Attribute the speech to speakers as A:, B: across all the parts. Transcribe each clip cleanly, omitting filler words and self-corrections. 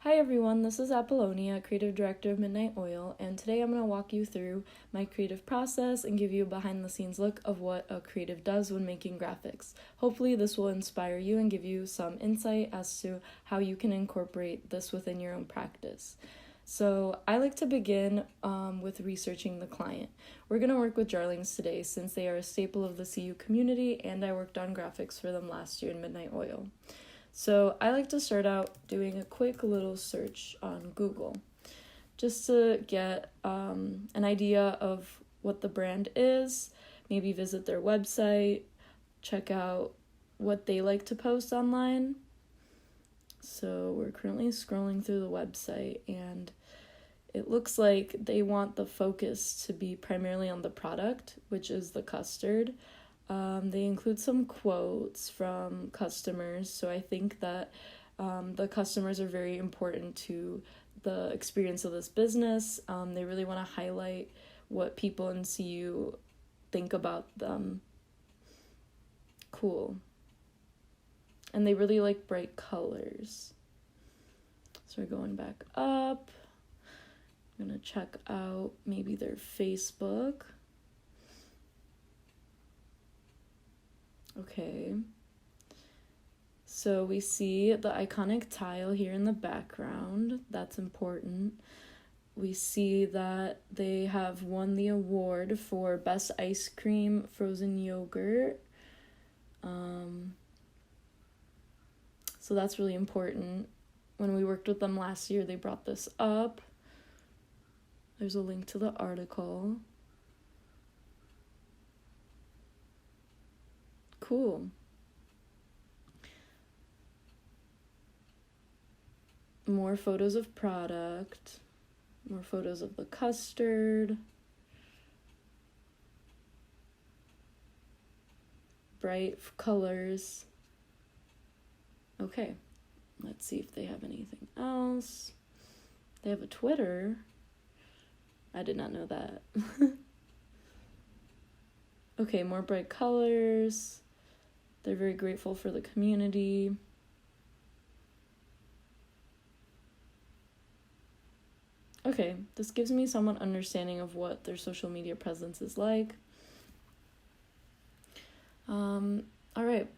A: Hi everyone, this is Apolonia, Creative Director of Midnight Oil, and today I'm going to walk you through my creative process and give you a behind the scenes look of what a creative does when making graphics. Hopefully this will inspire you and give you some insight as to how you can incorporate this within your own practice. So I like to begin with researching the client. We're going to work with Jarlings today since they are a staple of the CU community and I worked on graphics for them last year in Midnight Oil. So I like to start out doing a quick little search on Google just to get an idea of what the brand is, maybe visit their website, check out what they like to post online. So we're currently scrolling through the website and it looks like they want the focus to be primarily on the product, which is the custard. They include some quotes from customers, so I think that the customers are very important to the experience of this business. They really want to highlight what people in CU think about them. Cool. And they really like bright colors. So we're going back up. I'm going to check out maybe their Facebook. Okay, so we see the iconic tile here in the background. That's important. We see that they have won the award for Best Ice Cream Frozen Yogurt. So that's really important. When we worked with them last year, they brought this up. There's a link to the article. Cool. More photos of product, more photos of the custard, bright colors. Okay, let's see if they have anything else. They have a Twitter. I did not know that. Okay, more bright colors. They're very grateful for the community. Okay, this gives me somewhat understanding of what their social media presence is like. All right.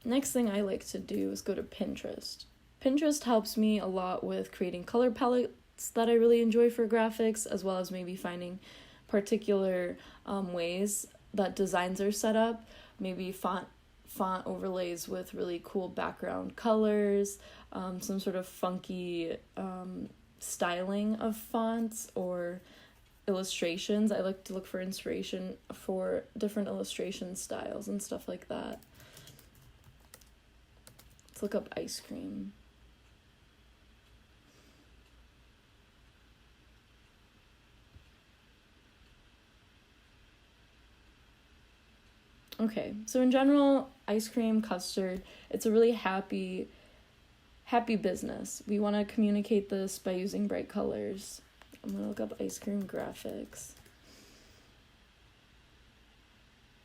A: Next thing I like to do is go to Pinterest. Pinterest helps me a lot with creating color palettes that I really enjoy for graphics, as well as maybe finding particular ways that designs are set up, maybe font overlays with really cool background colors, some sort of funky styling of fonts or illustrations. I like to look for inspiration for different illustration styles and stuff like that. Let's look up ice cream. Okay, so in general, ice cream, custard, it's a really happy business. We want to communicate this by using bright colors. I'm going to look up ice cream graphics.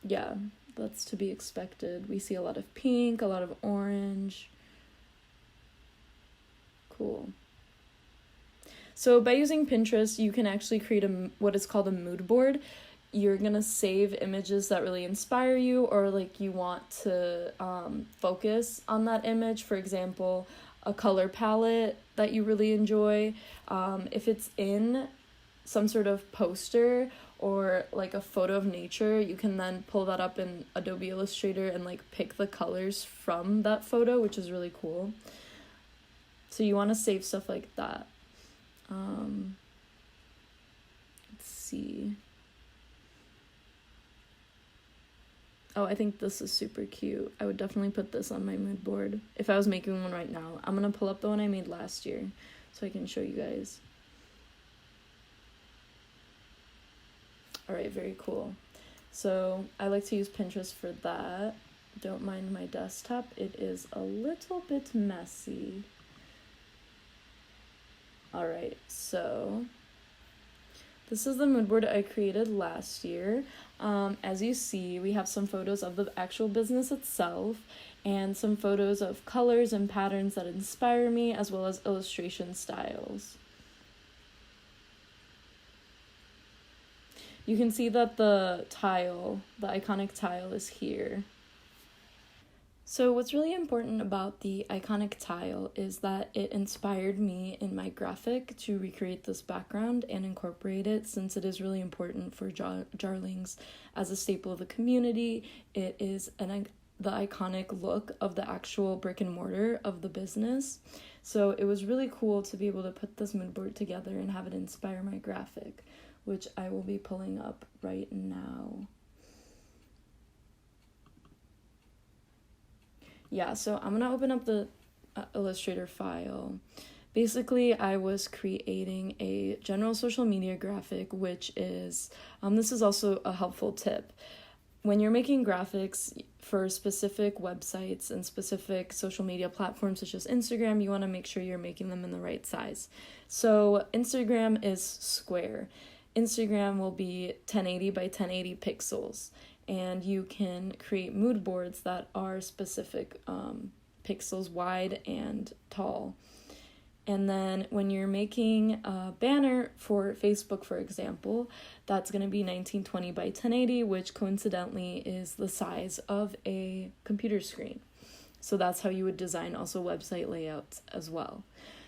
A: Yeah, that's to be expected. We see a lot of pink, a lot of orange. Cool. So by using Pinterest, you can actually create what is called a mood board. You're gonna save images that really inspire you, or like you want to focus on that image. For example, a color palette that you really enjoy. If it's in some sort of poster or like a photo of nature, you can then pull that up in Adobe Illustrator and like pick the colors from that photo, which is really cool. So you want to save stuff like that. Let's see. Oh, I think this is super cute. I would definitely put this on my mood board if I was making one right now. I'm going to pull up the one I made last year so I can show you guys. All right, very cool. So I like to use Pinterest for that. Don't mind my desktop. It is a little bit messy. All right, so this is the mood board I created last year. As you see, we have some photos of the actual business itself, and some photos of colors and patterns that inspire me, as well as illustration styles. You can see that the iconic tile is here. So what's really important about the iconic tile is that it inspired me in my graphic to recreate this background and incorporate it, since it is really important for Jarlings as a staple of the community. It is the iconic look of the actual brick and mortar of the business. So it was really cool to be able to put this mood board together and have it inspire my graphic, which I will be pulling up right now. Yeah, so I'm gonna open up the Illustrator file. Basically, I was creating a general social media graphic, which is, this is also a helpful tip. When you're making graphics for specific websites and specific social media platforms such as Instagram, you want to make sure you're making them in the right size. So Instagram is square. Instagram will be 1080 by 1080 pixels. And you can create mood boards that are specific pixels wide and tall. And then when you're making a banner for Facebook, for example, that's going to be 1920 by 1080, which coincidentally is the size of a computer screen. So that's how you would design also website layouts as well.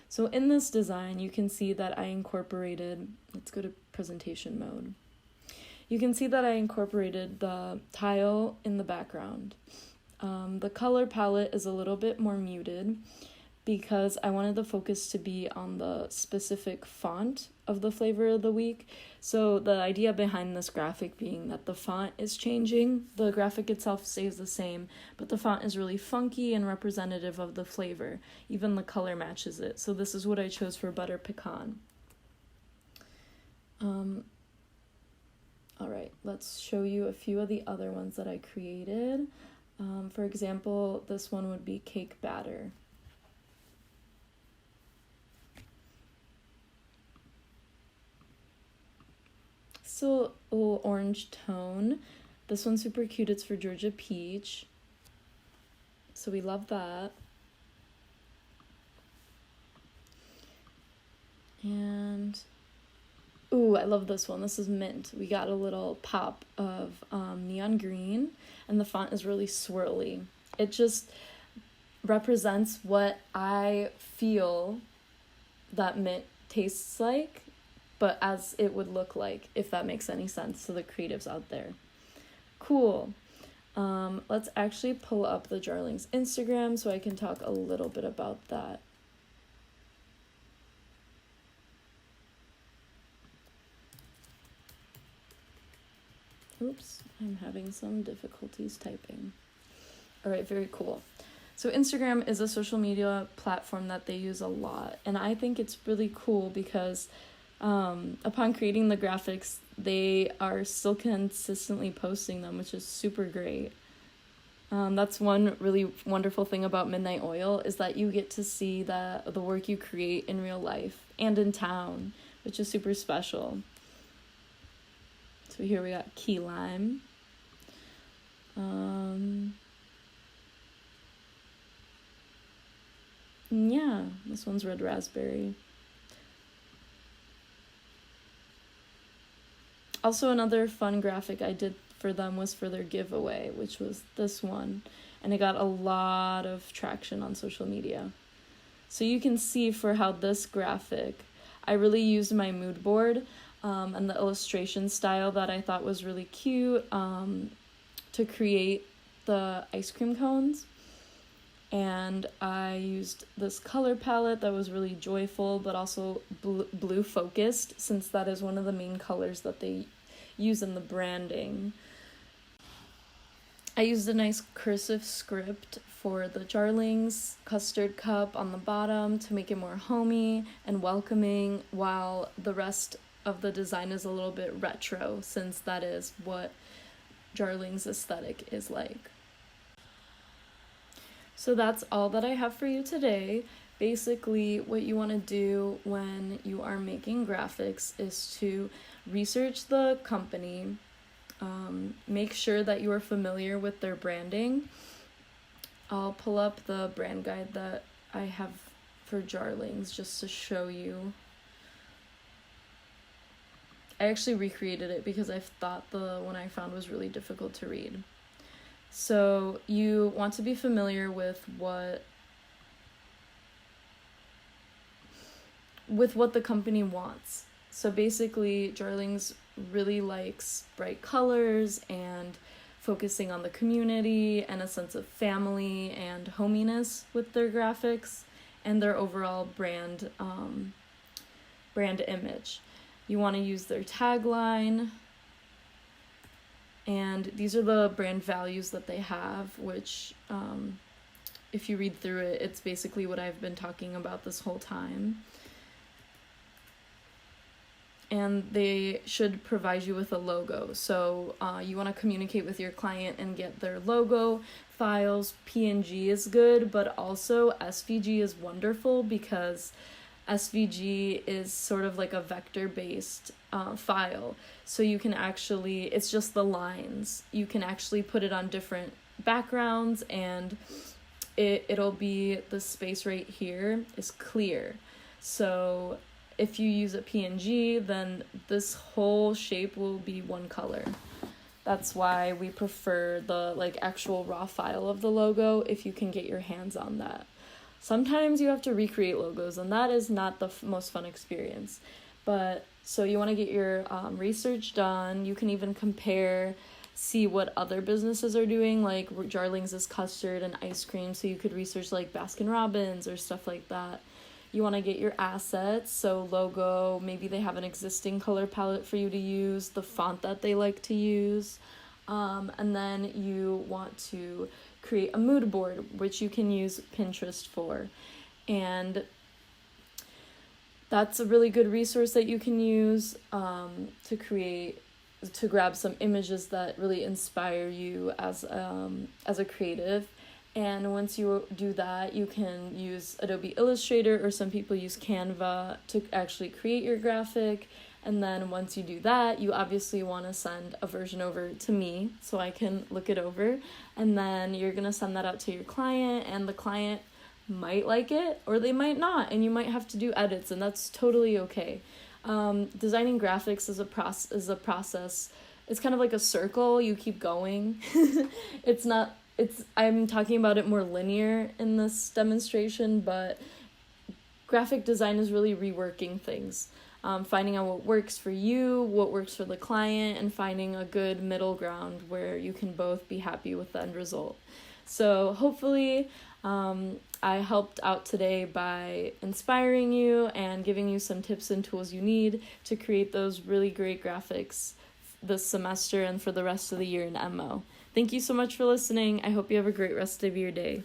A: So in this design, you can see that I incorporated, let's go to presentation mode. You can see that I incorporated the tile in the background. The color palette is a little bit more muted because I wanted the focus to be on the specific font of the flavor of the week. So the idea behind this graphic being that the font is changing, the graphic itself stays the same, but the font is really funky and representative of the flavor. Even the color matches it. So this is what I chose for Butter Pecan. All right, let's show you a few of the other ones that I created. For example, this one would be cake batter. Still a little orange tone. This one's super cute. It's for Georgia Peach. So we love that. And ooh, I love this one. This is mint. We got a little pop of neon green, and the font is really swirly. It just represents what I feel that mint tastes like, but as it would look like, if that makes any sense to the creatives out there. Cool. Let's actually pull up the Jarlings Instagram so I can talk a little bit about that. Oops, I'm having some difficulties typing. All right, very cool. So Instagram is a social media platform that they use a lot, and I think it's really cool because upon creating the graphics, they are still consistently posting them, which is super great. That's one really wonderful thing about Midnight Oil, is that you get to see the work you create in real life and in town, which is super special. So here we got key lime. Yeah, this one's red raspberry. Also, another fun graphic I did for them was for their giveaway, which was this one, and it got a lot of traction on social media. So you can see for how this graphic, I really used my mood board and the illustration style that I thought was really cute to create the ice cream cones. And I used this color palette that was really joyful, but also blue focused, since that is one of the main colors that they use in the branding. I used a nice cursive script for the Jarlings custard cup on the bottom to make it more homey and welcoming, while the rest of the design is a little bit retro, since that is what Jarling's aesthetic is like. So that's all that I have for you today. Basically, what you want to do when you are making graphics is to research the company, make sure that you are familiar with their branding, I'll pull up the brand guide that I have for Jarlings just to show you. I actually recreated it because I thought the one I found was really difficult to read. So you want to be familiar with what the company wants. So basically, Jarlings really likes bright colors and focusing on the community and a sense of family and hominess with their graphics and their overall brand image. You want to use their tagline, and these are the brand values that they have, which if you read through it, it's basically what I've been talking about this whole time. And they should provide you with a logo. So you want to communicate with your client and get their logo files. PNG is good, but also SVG is wonderful because SVG is sort of like a vector-based file. So you can actually, it's just the lines. You can actually put it on different backgrounds, and it'll be, the space right here is clear. So if you use a PNG, then this whole shape will be one color. That's why we prefer the actual raw file of the logo if you can get your hands on that. Sometimes you have to recreate logos, and that is not the most fun experience. But so you want to get your research done. You can even compare, see what other businesses are doing. Like Jarlings is custard and ice cream, so you could research like Baskin Robbins or stuff like that. You want to get your assets, so logo, maybe they have an existing color palette for you to use, the font that they like to use, and then you want to create a mood board, which you can use Pinterest for. And that's a really good resource that you can use to grab some images that really inspire you as a creative. And once you do that, you can use Adobe Illustrator, or some people use Canva to actually create your graphic. And then once you do that, you obviously want to send a version over to me so I can look it over. And then you're going to send that out to your client, and the client might like it or they might not, and you might have to do edits, and that's totally okay. Designing graphics is a process. It's kind of like a circle. You keep going. I'm talking about it more linear in this demonstration, but graphic design is really reworking things. Finding out what works for you, what works for the client, and finding a good middle ground where you can both be happy with the end result. So hopefully I helped out today by inspiring you and giving you some tips and tools you need to create those really great graphics this semester and for the rest of the year in MO. Thank you so much for listening. I hope you have a great rest of your day.